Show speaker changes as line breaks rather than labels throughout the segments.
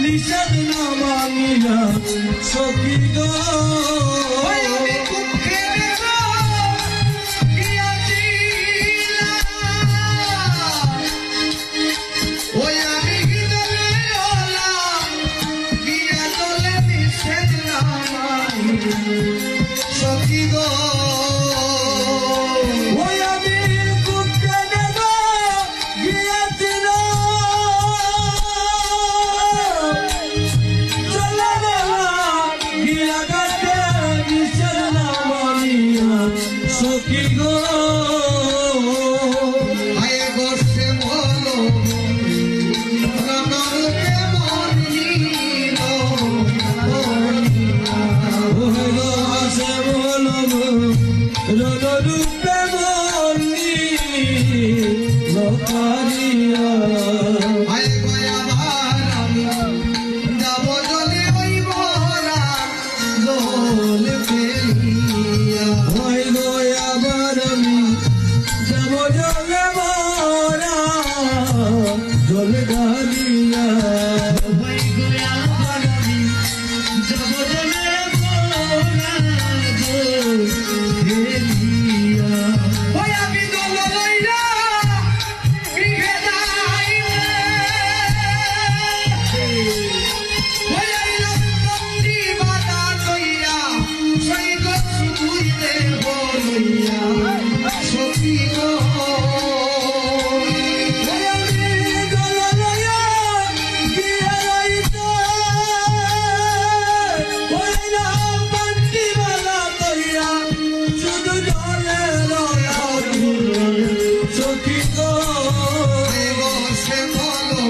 নিষেধ না মানিয়া সখী গো সখী গো সখী গো আয় গোসে বলো রনরূপে মন নিল ওহে গোসে বলো রনরূপে মন নিল কারিয়া আয় গয়া ভারামি যাব জলে ওই ভরা লোল ফেলিয়া ওই গয়া ভারামি যাব জলে ভরা জল ঢালিয়া ওই গয়া ভারামি যাব জলে ভরা জল ফেলিয়া ওই আমি দল লইলা গৃহে যাইবে ওই আইলাম বন্দি বাধা লইয়া সৈগ সুইতে বলইয়া সখী গো ওই আমি দল লইয়া গৃহে যাইতে ওই আইলাম বন্দি বাধা লইয়া শুধু জলে লইয়া সখী গো বসে বলো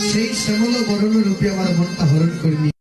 সেই শ্যামল বরণ রূপে আমার মনটা হরণ করিনি।